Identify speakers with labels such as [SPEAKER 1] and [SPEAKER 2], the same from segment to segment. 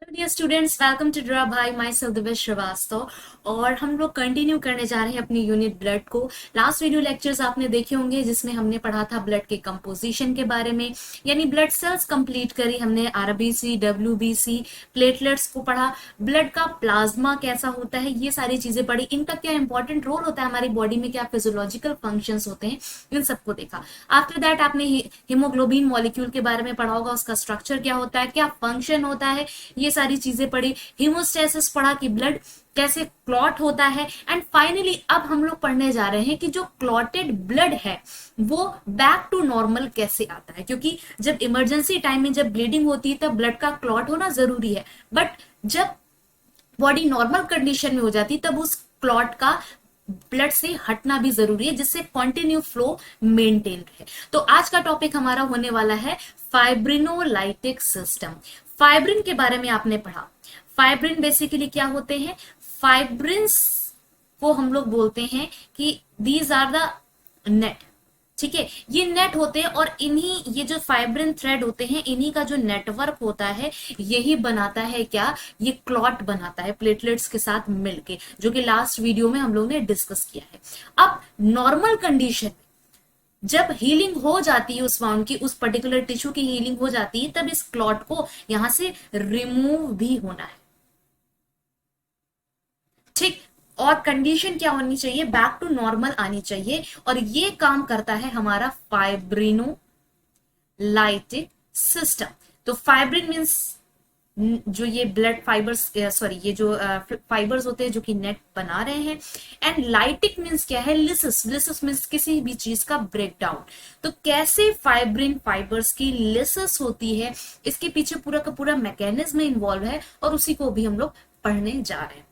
[SPEAKER 1] Dear students, welcome to draw by माई self Divya Srivastava. और हम लोग कंटिन्यू करने जा रहे हैं अपनी यूनिट ब्लड को। लास्ट वीडियो लेक्चर्स आपने देखे होंगे जिसमें हमने पढ़ा था ब्लड के कंपोजिशन के बारे में, यानी ब्लड सेल्स कंप्लीट करी हमने, आरबीसी, डब्ल्यूबीसी, प्लेटलेट्स को पढ़ा, ब्लड का प्लाज्मा कैसा होता है, ये सारी चीजें पढ़ी, इनका क्या इंपॉर्टेंट रोल होता है हमारी बॉडी में, क्या फिजियोलॉजिकल फंक्शंस होते हैं, इन सबको देखा। आफ्टर दैट आपने हीमोग्लोबिन मॉलिक्यूल के बारे में पढ़ा होगा, उसका स्ट्रक्चर क्या होता है, क्या फंक्शन होता है, ये सारी चीजें पढ़ी। हीमोस्टेसिस पढ़ा कि ब्लड कैसे क्लॉट होता है। एंड फाइनली अब हम लोग पढ़ने जा रहे हैं कि जो क्लॉटेड ब्लड है वो बैक टू नॉर्मल कैसे आता है, क्योंकि जब इमरजेंसी टाइम में जब ब्लीडिंग होती है तब ब्लड का क्लॉट होना जरूरी है, बट जब बॉडी नॉर्मल कंडीशन में हो जाती तब उस क्लॉट का ब्लड से हटना भी जरूरी है, जिससे कंटिन्यू फ्लो मेंटेन रहे। तो आज का टॉपिक हमारा होने वाला है फाइब्रिनोलाइटिक सिस्टम। फाइब्रिन के बारे में आपने पढ़ा। फाइब्रिन बेसिकली क्या होते हैं? फाइब्रिन्स को हम लोग बोलते हैं कि दीज आर द नेट। ठीक है, ये नेट होते हैं और इन्हीं, ये जो फाइब्रिन थ्रेड होते हैं, इन्हीं का जो नेटवर्क होता है यही बनाता है क्या, ये क्लॉट बनाता है प्लेटलेट्स के साथ मिलके, जो कि लास्ट वीडियो में हम लोग ने डिस्कस किया है। अब नॉर्मल कंडीशन जब हीलिंग हो जाती है, उस वाउंड की, उस पर्टिकुलर टिश्यू की हीलिंग हो जाती है, तब इस क्लॉट को यहां से रिमूव भी होना है। ठीक। और कंडीशन क्या होनी चाहिए? बैक टू नॉर्मल आनी चाहिए, और ये काम करता है हमारा फाइब्रिनो लाइटिक सिस्टम। तो फाइब्रिन मीन्स जो ये ब्लड फाइबर्स, सॉरी, ये जो फाइबर्स होते हैं जो कि नेट बना रहे हैं। एंड लाइटिक मीन्स क्या है? लिसिस। लिसिस मीन्स किसी भी चीज का ब्रेकडाउन। तो कैसे फाइब्रिन फाइबर्स की लिसिस होती है, इसके पीछे पूरा का पूरा मैकेनिज्म इन्वॉल्व है, और उसी को भी हम लोग पढ़ने जा रहे हैं।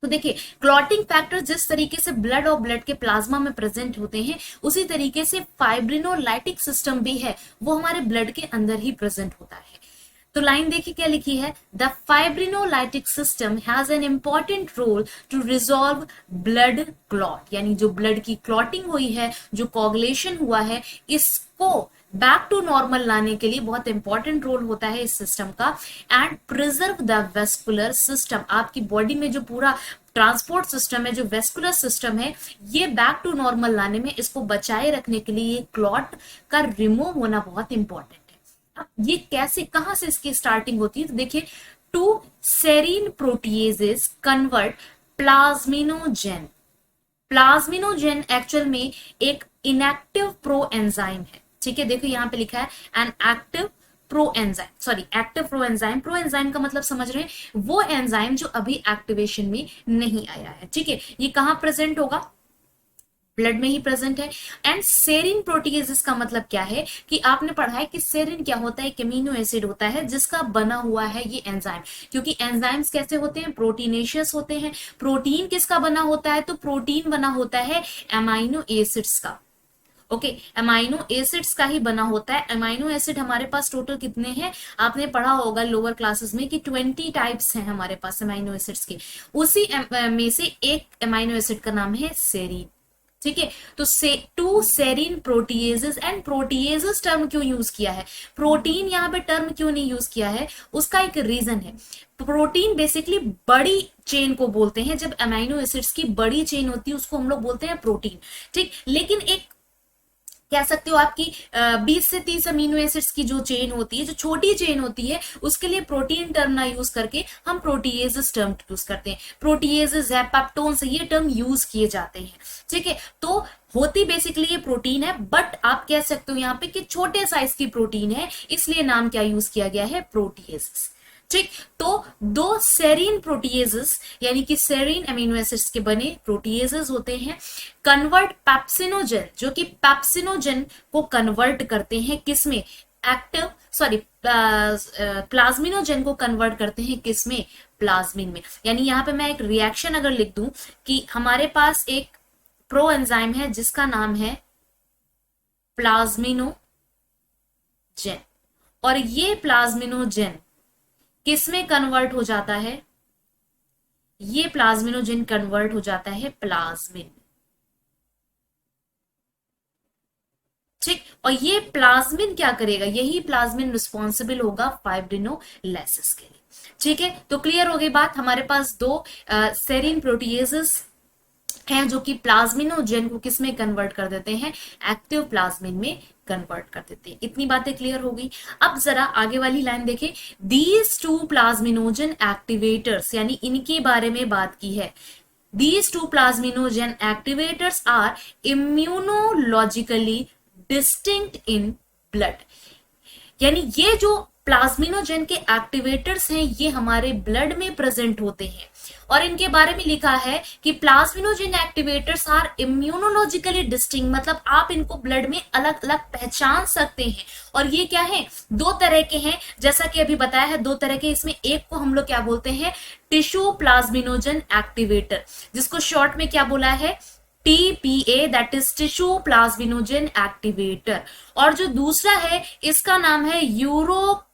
[SPEAKER 1] तो देखिए, क्लॉटिंग फैक्टर जिस तरीके से ब्लड और ब्लड के प्लाज्मा में प्रेजेंट होते हैं, उसी तरीके से फाइब्रिनोलाइटिक सिस्टम भी है, वो हमारे ब्लड के अंदर ही प्रेजेंट होता है। तो लाइन देखिए क्या लिखी है? The fibrinolytic system has an important role to resolve blood clot, यानी जो ब्लड की क्लॉटिंग हुई है, जो कोगुलेशन हुआ है, इसको बैक टू नॉर्मल लाने के लिए बहुत इंपॉर्टेंट रोल होता है इस सिस्टम का। And preserve the vascular system, आपकी बॉडी में जो पूरा ट्रांसपोर्ट सिस्टम है, जो वेस्कुलर सिस्टम है, ये बैक टू नॉर्मल लाने में, इसको बचाए रखने के लिए क्लॉट का रिमूव होना बहुत इंपॉर्टेंट है। अब ये कैसे, कहां से इसकी स्टार्टिंग होती है? तो देखिए, two serine proteases convert plasminogen. Plasminogen actual में एक इनएक्टिव प्रो एंजाइम है। ठीक है, देखो यहां पे लिखा है an active pro enzyme, sorry, active pro enzyme. Pro enzyme का मतलब समझ रहे हैं? वो एंजाइम जो अभी एक्टिवेशन में नहीं आया है। ठीक है, ये कहां प्रेजेंट होगा? ब्लड में ही प्रेजेंट है। एंड सेरिन प्रोटीएजेस का मतलब क्या है कि आपने पढ़ा है कि सेरिन क्या होता है? एक एमिनो एसिड होता है जिसका बना हुआ है ये एंजाइम। क्योंकि एंजाइम्स कैसे होते हैं? प्रोटीनेशियस होते हैं। प्रोटीन किसका बना होता है? तो प्रोटीन बना होता है एमाइनो एसिड्स का। ओके, अमाइनो एसिड्स का ही बना होता है। अमाइनो एसिड हमारे पास टोटल कितने हैं? आपने पढ़ा होगा लोअर क्लासेस में कि 20 टाइप्स हैं हमारे पास अमाइनो एसिड्स के। उसी में से एक अमाइनो एसिड का नाम है सेरीन। ठीक है, तो say two serine proteases. And proteases term क्यों यूज किया है? प्रोटीन यहाँ पे टर्म क्यों नहीं यूज किया है? उसका एक रीजन है। प्रोटीन बेसिकली बड़ी चेन को बोलते हैं। जब अमाइनो एसिड्स की बड़ी चेन होती है उसको हम लोग बोलते हैं प्रोटीन। ठीक, लेकिन एक कह सकते हो आपकी 20 से 30 अमीनो एसिड्स की जो चेन होती है, जो छोटी चेन होती है, उसके लिए प्रोटीन टर्म ना यूज करके हम प्रोटीएजेस टर्म यूज करते हैं। प्रोटीएजेस है, पेप्टोन्स, ये टर्म यूज किए जाते हैं। ठीक है, तो होती बेसिकली ये प्रोटीन है, बट आप कह सकते हो यहाँ पे कि छोटे साइज की प्रोटीन है, इसलिए नाम क्या यूज किया गया है? प्रोटीएजेस। ठीक, तो दो सेरीन प्रोटीएजेस, यानी कि सेरीन अमीनो एसिड्स के बने प्रोटीएजेस होते हैं, कन्वर्ट पेप्सिनोजेन, जो कि पेप्सिनोजेन को कन्वर्ट करते हैं किसमें? एक्टिव, सॉरी, प्लाज्मिनोजेन को कन्वर्ट करते हैं किसमें? प्लाज्मिन में। यानी यहां पे मैं एक रिएक्शन अगर लिख दूं कि हमारे पास एक प्रो एंजाइम है जिसका नाम है प्लाज्मिनोजेन, और ये प्लाज्मिनोजेन किसमें कन्वर्ट हो जाता है? ये प्लाज्मिनोजेन कन्वर्ट हो जाता है प्लाज्मिन। ठीक, और ये प्लाज्मिन क्या करेगा, यही प्लाज्मिन रिस्पॉन्सिबल होगा फाइब्रिनोलाइसिस के लिए। ठीक है, तो क्लियर हो गई बात। हमारे पास दो सेरीन प्रोटीएजेस हैं जो कि प्लाज्मिनोजेन को किस में कन्वर्ट कर देते हैं, एक्टिव प्लाज्मिन में कन्वर्ट कर देते हैं। इतनी बातें क्लियर हो गई। अब जरा आगे वाली लाइन देखें, दीज टू प्लाज्मिनोजन एक्टिवेटर्स, यानी इनके बारे में बात की है। These two plasminogen activators are immunologically distinct in blood। यानी ये जो प्लाज्मिनोजेन के एक्टिवेटर्स हैं ये हमारे ब्लड में प्रेजेंट होते हैं, और इनके बारे में लिखा है कि plasminogen activators are immunologically distinct, मतलब आप इनको ब्लड में अलग अलग पहचान सकते हैं। और ये क्या है, दो तरह के हैं, जैसा कि अभी बताया है दो तरह के। इसमें एक को हम लोग क्या बोलते हैं, टिश्यू प्लाज्मिनोजेन एक्टिवेटर, जिसको शॉर्ट में क्या बोला है, TPA, that is tissue plasminogen activator. और जो दूसरा है इसका नाम है यूरोकाइनेस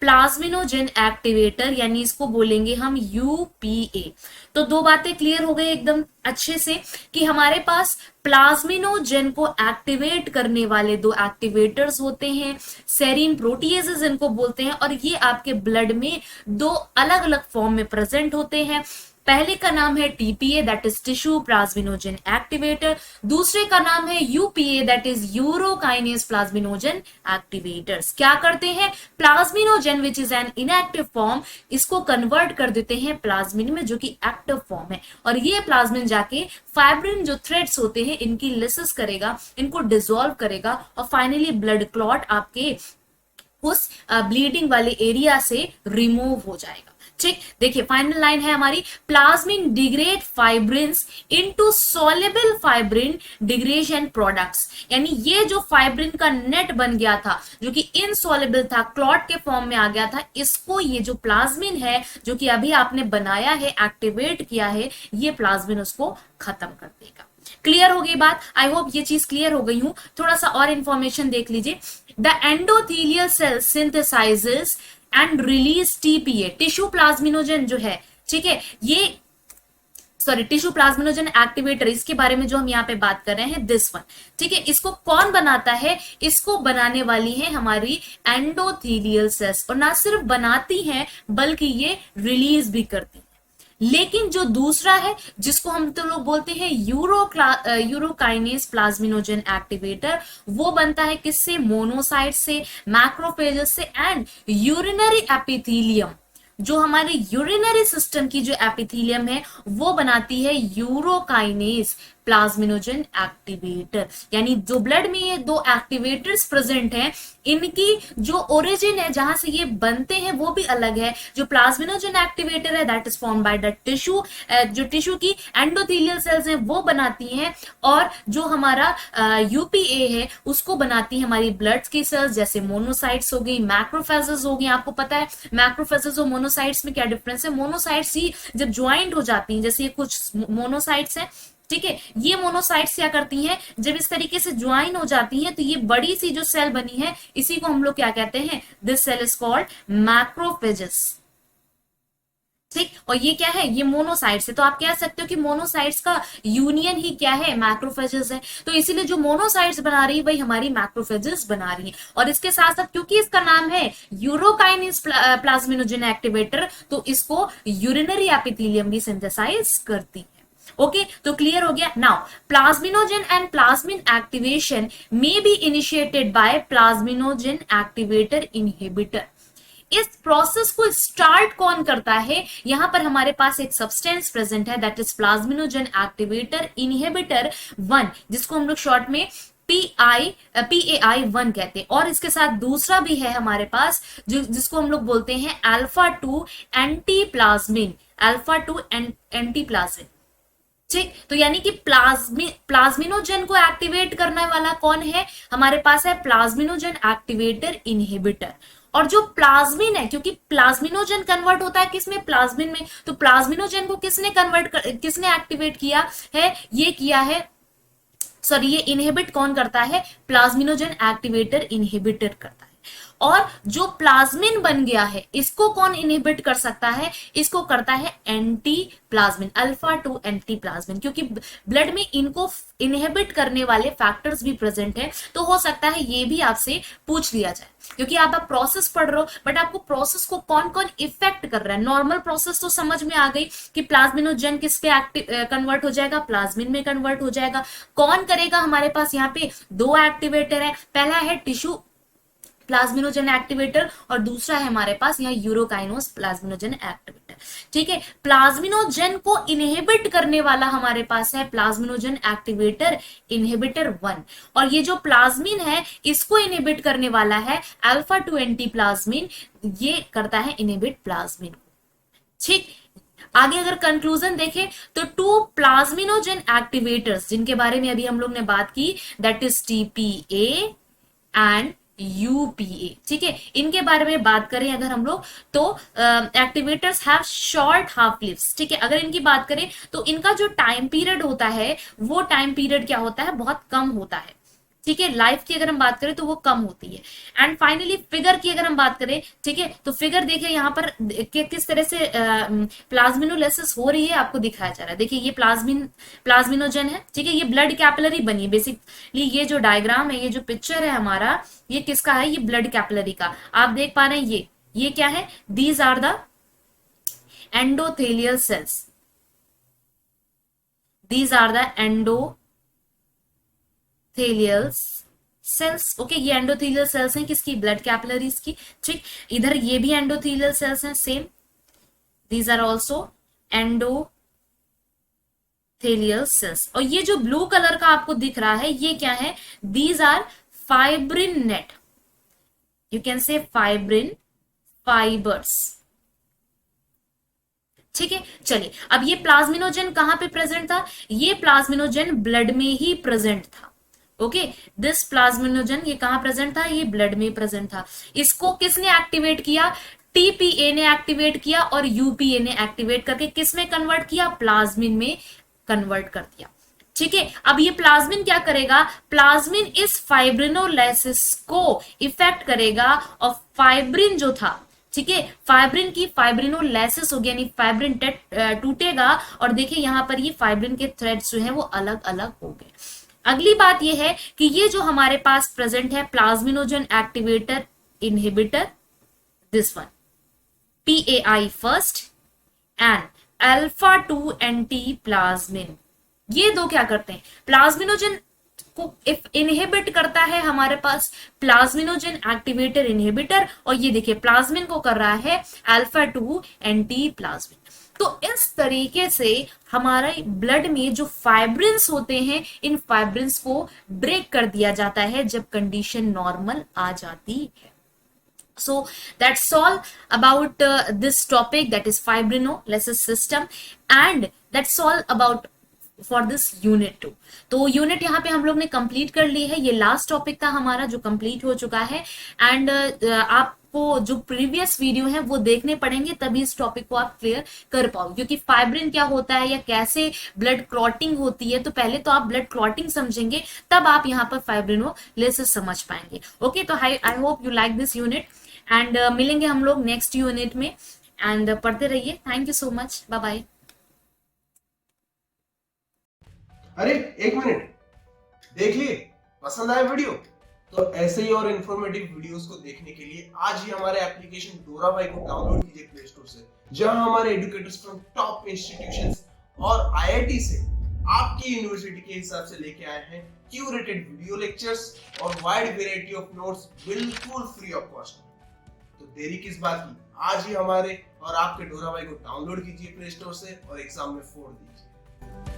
[SPEAKER 1] प्लाज्मिनोजेन एक्टिवेटर, यानी इसको बोलेंगे हम यूपीए। तो दो बातें क्लियर हो गई एकदम अच्छे से कि हमारे पास प्लाज्मिनोजेन को एक्टिवेट करने वाले दो एक्टिवेटर्स होते हैं, सेरीन प्रोटीएजेस इनको बोलते हैं, और ये आपके ब्लड में दो अलग अलग फॉर्म में प्रेजेंट होते हैं। पहले का नाम है TPA, that is tissue plasminogen activator. दूसरे का नाम है UPA, that is urokinase plasminogen activators. क्या करते हैं, plasminogen which is an inactive form, इसको कन्वर्ट कर देते हैं प्लाज्मिन में जो कि एक्टिव फॉर्म है, और ये प्लाज्मिन जाके फाइब्रिन जो थ्रेड्स होते हैं इनकी लिसिस करेगा, इनको डिसॉल्व करेगा, और फाइनली ब्लड क्लॉट आपके उस ब्लीडिंग वाले एरिया से रिमूव हो जाएगा। ठीक, देखिए फाइनल लाइन है हमारी, plasmin degrade fibrins into soluble fibrin degradation products. यानी ये जो फाइब्रिन का नेट बन गया था जो कि इनसॉल्युबल था, क्लॉट के फॉर्म में आ गया था, इसको ये जो प्लाज्मिन है जो कि अभी आपने बनाया है, एक्टिवेट किया है, ये प्लाज्मिन उसको खत्म कर देगा। क्लियर हो गई बात, आई होप ये चीज क्लियर हो गई हूं। थोड़ा सा और इंफॉर्मेशन देख लीजिए, the endothelial cell synthesizes and release TPA, tissue plasminogen जो है, ठीक है, ये सॉरी टिश्यू प्लाज्मिनोजेन एक्टिवेटर, इसके बारे में जो हम यहाँ पे बात कर रहे हैं, दिस वन, ठीक है, इसको कौन बनाता है, इसको बनाने वाली है हमारी एंडोथेलियल सेल्स, और ना सिर्फ बनाती है बल्कि ये रिलीज भी करती है। लेकिन जो दूसरा है जिसको हम तो लोग बोलते हैं यूरोकाइनेस प्लाज्मिनोजेन एक्टिवेटर, वो बनता है किससे, मोनोसाइट से, मैक्रोफेजेस से, एंड यूरिनरी एपिथेलियम, जो हमारे यूरिनरी सिस्टम की जो एपिथेलियम है वो बनाती है यूरोकाइनेस प्लाज्मिनोजेन एक्टिवेटर। यानी जो ब्लड में ये दो एक्टिवेटर्स प्रेजेंट हैं, इनकी जो ओरिजिन है जहां से ये बनते हैं वो भी अलग है। जो प्लाज्मिनोजेन एक्टिवेटर है that is form by the tissue, जो टिश्यू की एंडोथेलियल सेल्स हैं वो बनाती हैं, और जो हमारा यूपीए है उसको बनाती है हमारी ब्लड की सेल्स, जैसे मोनोसाइट्स हो गई, मैक्रोफेजेस हो गई। आपको पता है मैक्रोफेजेस और मोनोसाइट्स में क्या डिफरेंस है, मोनोसाइट्स ही जब ज्वाइंट हो जाती हैं, जैसे ये कुछ मोनोसाइट्स हैं, ठीक है, ये मोनोसाइट्स क्या करती हैं, जब इस तरीके से ज्वाइन हो जाती हैं तो ये बड़ी सी जो सेल बनी है इसी को हम लोग क्या कहते हैं, this cell is called macrophages. ठीक, और ये क्या है, ये मोनोसाइट्स है, तो आप कह सकते हो कि मोनोसाइट्स का यूनियन ही क्या है, मैक्रोफेजेस है। तो इसीलिए जो मोनोसाइट्स बना रही है वही हमारी मैक्रोफेजेस बना रही है। और इसके साथ साथ क्योंकि इसका नाम है यूरोकाइनेस प्लाज्मिनोजेन एक्टिवेटर, तो इसको यूरिनरी एपिथेलियम भी सिंथेसाइज करती है। ओके, तो क्लियर हो गया। Now plasminogen and plasmin activation may be initiated by plasminogen activator inhibitor. इस प्रोसेस को स्टार्ट कौन करता है, यहां पर हमारे पास एक सब्सटेंस प्रेजेंट है that is plasminogen activator inhibitor 1, जिसको हम लोग शॉर्ट में PAI1 कहते हैं। और इसके साथ दूसरा भी है हमारे पास जिसको हम लोग बोलते हैं अल्फा 2 एंटीप्लाज्मिन, अल्फा 2 एंटीप्लाज्मिन। ठीक, तो यानी कि प्लाज्मिनोजेन को एक्टिवेट करने वाला कौन है, हमारे पास है प्लाज्मिनोजेन एक्टिवेटर इनहिबिटर। और जो प्लाज्मिन है, क्योंकि प्लाज्मिनोजेन कन्वर्ट होता है किसमें, प्लाज्मिन में, तो प्लाज्मिनोजेन को किसने एक्टिवेट किया है, ये किया है, सॉरी ये इनहिबिट कौन करता है, प्लाज्मिनोजेन एक्टिवेटर इनहिबिटर करता है। और जो प्लाज्मिन बन गया है इसको कौन इनहिबिट कर सकता है, इसको करता है anti plasmin, alpha 2 anti plasmin, क्योंकि ब्लड में इनको इनहिबिट करने वाले फैक्टर्स भी प्रेजेंट है। तो हो सकता है ये भी आपसे पूछ लिया जाए, क्योंकि आप प्रोसेस पढ़ रहे हो बट आपको प्रोसेस को कौन कौन इफेक्ट कर रहा है। नॉर्मल प्रोसेस तो समझ में आ गई कि प्लाज्मिनोजेन किसके कन्वर्ट हो जाएगा, प्लाज्मिन में कन्वर्ट हो जाएगा। कौन करेगा, हमारे पास यहाँ पे दो एक्टिवेटर है, पहला है टिश्यू प्लाज्मिनोजेन एक्टिवेटर और दूसरा है हमारे पास यहाँ यूरोकाइनोस प्लाज्मिनोजेन एक्टिवेटर। ठीक है, प्लाज्मिनोजेन को इनहिबिट करने वाला हमारे पास है प्लाज्मिनोजेन एक्टिवेटर इनहिबिटर 1, और ये जो प्लाज्मिन है इसको इनहिबिट करने वाला है अल्फा 2 एंटी प्लाज्मिन, ये करता है इनहिबिट प्लाज्मिन। ठीक, आगे अगर कंक्लूजन देखें तो टू प्लाज्मिनोजेन एक्टिवेटर्स जिनके बारे में अभी हम लोग ने बात की, that is TPA and UPA. ठीक है, इनके बारे में बात करें अगर हम लोग तो activators have short half lives. ठीक है, अगर इनकी बात करें तो इनका जो टाइम पीरियड होता है वो टाइम पीरियड क्या होता है, बहुत कम होता है। ठीक है, लाइफ की अगर हम बात करें तो वो कम होती है। एंड फाइनली फिगर की अगर हम बात करें, ठीक है, तो फिगर देखिए यहाँ पर किस तरह से प्लाज्मिनोलाइसिस हो रही है आपको दिखाया जा रहा है। देखिए ये प्लाज्मिनोजेन है, ठीक है, ये ब्लड कैपिलरी बनी है बेसिकली। ये जो डायग्राम है, ये जो पिक्चर है हमारा, ये किसका है, ये ब्लड कैपिलरी का आप देख पा रहे हैं। ये क्या है, these are the endothelial cells, these are the endothelial cells. Okay, ये एंडोथेलियल सेल्स हैं किसकी, ब्लड कैपिलरीज की। ठीक, इधर ये भी एंडोथेलियल सेल्स हैं same, these are also endothelial cells. और ये जो ब्लू कलर का आपको दिख रहा है ये क्या है, these are fibrin net, you can say fibrin fibres. ठीक है, चलिए अब ये प्लाज्मिनोजेन कहां पे प्रेजेंट था, ये प्लाज्मिनोजेन ब्लड में ही प्रेजेंट था। ओके, दिस प्लाज्मिनोजेन ये कहां प्रेजेंट था, ये ब्लड में प्रेजेंट था। इसको किसने एक्टिवेट किया, टीपीए ने एक्टिवेट किया और यूपीए ने एक्टिवेट करके किस में कन्वर्ट किया, प्लाज्मिन में कन्वर्ट कर दिया। ठीक है, अब ये प्लाज्मिन क्या करेगा, प्लाज्मिन इस फाइब्रिनोलाइसिस को इफेक्ट करेगा और फाइब्रिन जो था, ठीक है, फाइब्रिन की फाइब्रिनोलाइसिस हो गया, यानी फाइब्रिन टूटेगा और देखिए यहां पर ये फाइब्रिन के थ्रेड्स जो है वो अलग अलग हो गए। अगली बात ये है कि ये जो हमारे पास प्रेजेंट है plasminogen activator inhibitor, this one PAI first and alpha 2 anti plasmin, ये दो क्या करते हैं, प्लाज्मिनोजेन को इनहिबिट करता है हमारे पास प्लाज्मिनोजेन एक्टिवेटर इनहिबिटर, और ये देखिए प्लाज्मिन को कर रहा है अल्फा 2 एंटी प्लाज्मिन। तो इस तरीके से हमारे ब्लड में जो फाइब्रिन्स होते हैं, इन फाइब्रिन्स को ब्रेक कर दिया जाता है जब कंडीशन नॉर्मल आ जाती है। So that's all about this topic, that is fibrinolysis system, and that's all about for this unit 2। तो यूनिट यहाँ पे हम लोग ने कंप्लीट कर ली है, ये लास्ट टॉपिक था हमारा जो कंप्लीट हो चुका है। एंड आपको जो प्रीवियस वीडियो है वो देखने पड़ेंगे तभी इस टॉपिक को आप क्लियर कर पाओगे, क्योंकि फाइब्रिन क्या होता है या कैसे ब्लड क्लॉटिंग होती है, तो पहले तो आप ब्लड क्लॉटिंग समझेंगे तब आप यहाँ पर फाइब्रिनोलाइसिस समझ पाएंगे। ओके, तो I hope you like this unit and मिलेंगे हम लोग नेक्स्ट यूनिट में, एंड पढ़ते रहिए। Thank you so much, bye bye.
[SPEAKER 2] अरे एक मिनट, देख लिए, पसंद आया वीडियो? तो ऐसे ही और इंफॉर्मेटिव वीडियोस को देखने के लिए आज ही हमारे एप्लीकेशन डोरा भाई को डाउनलोड कीजिए प्ले स्टोर से, जहां हमारे एजुकेटर्स फ्रॉम टॉप इंस्टीट्यूशंस और आईआईटी से आपकी यूनिवर्सिटी के हिसाब से लेके आए हैं क्यूरेटेड वीडियो लेक्चर्स और वाइड वैरायटी ऑफ नोट्स बिल्कुल फ्री ऑफ कॉस्ट। तो देरी किस बात की, आज ही हमारे और आपके डोरा भाई को डाउनलोड कीजिए प्ले स्टोर से और एग्जाम में फोड़ दीजिए।